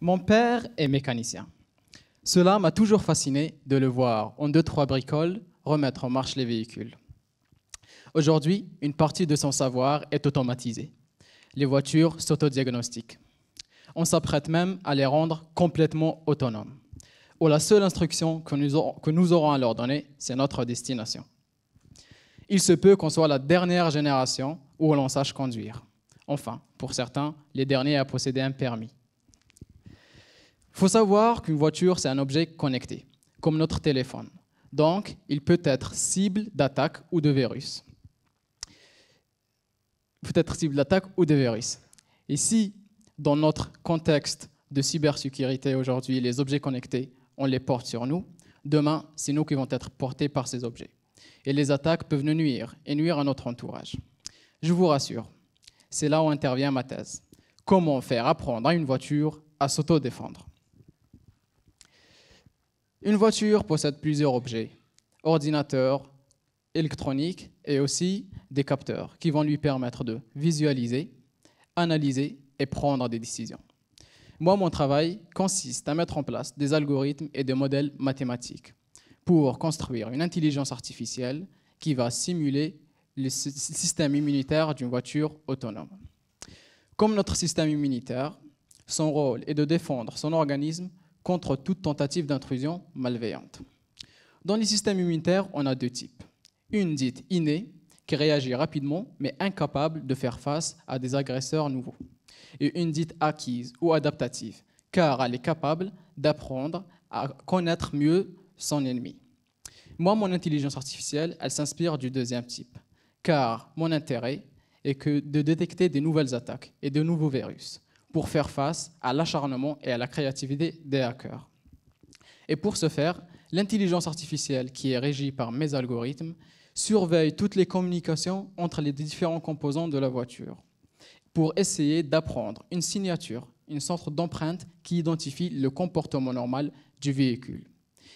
Mon père est mécanicien. Cela m'a toujours fasciné de le voir en 2-3 bricoles remettre en marche les véhicules. Aujourd'hui, une partie de son savoir est automatisée. Les voitures s'autodiagnostiquent. On s'apprête même à les rendre complètement autonomes, où la seule instruction que nous aurons à leur donner, c'est notre destination. Il se peut qu'on soit la dernière génération où l'on sache conduire. Enfin, pour certains, les derniers à posséder un permis. Il faut savoir qu'une voiture, c'est un objet connecté, comme notre téléphone. Donc, il peut être cible d'attaque ou de virus. Et si, dans notre contexte de cybersécurité aujourd'hui, les objets connectés, on les porte sur nous, demain, c'est nous qui vont être portés par ces objets. Et les attaques peuvent nous nuire et nuire à notre entourage. Je vous rassure, c'est là où intervient ma thèse. Comment faire apprendre à une voiture à s'autodéfendre? Une voiture possède plusieurs objets, ordinateurs, électroniques et aussi des capteurs qui vont lui permettre de visualiser, analyser et prendre des décisions. Moi, mon travail consiste à mettre en place des algorithmes et des modèles mathématiques pour construire une intelligence artificielle qui va simuler le système immunitaire d'une voiture autonome. Comme notre système immunitaire, son rôle est de défendre son organisme contre toute tentative d'intrusion malveillante. Dans les systèmes immunitaires, on a 2 types. Une dite innée, qui réagit rapidement, mais incapable de faire face à des agresseurs nouveaux. Et une dite acquise ou adaptative, car elle est capable d'apprendre à connaître mieux son ennemi. Moi, mon intelligence artificielle, elle s'inspire du 2e type, car mon intérêt est de détecter des nouvelles attaques et de nouveaux virus pour faire face à l'acharnement et à la créativité des hackers. Et pour ce faire, l'intelligence artificielle, qui est régie par mes algorithmes, surveille toutes les communications entre les différents composants de la voiture pour essayer d'apprendre une signature, une sorte d'empreinte qui identifie le comportement normal du véhicule.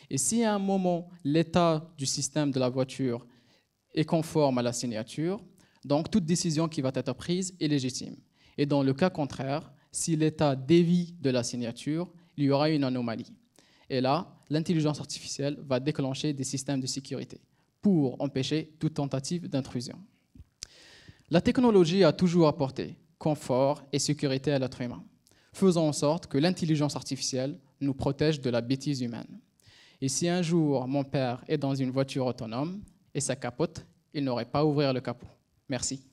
Et si à un moment, l'état du système de la voiture est conforme à la signature, donc toute décision qui va être prise est légitime. Et dans le cas contraire, si l'état dévie de la signature, il y aura une anomalie. Et là, l'intelligence artificielle va déclencher des systèmes de sécurité pour empêcher toute tentative d'intrusion. La technologie a toujours apporté confort et sécurité à l'être humain, faisant en sorte que l'intelligence artificielle nous protège de la bêtise humaine. Et si un jour mon père est dans une voiture autonome et ça capote, il n'aurait pas à ouvrir le capot. Merci.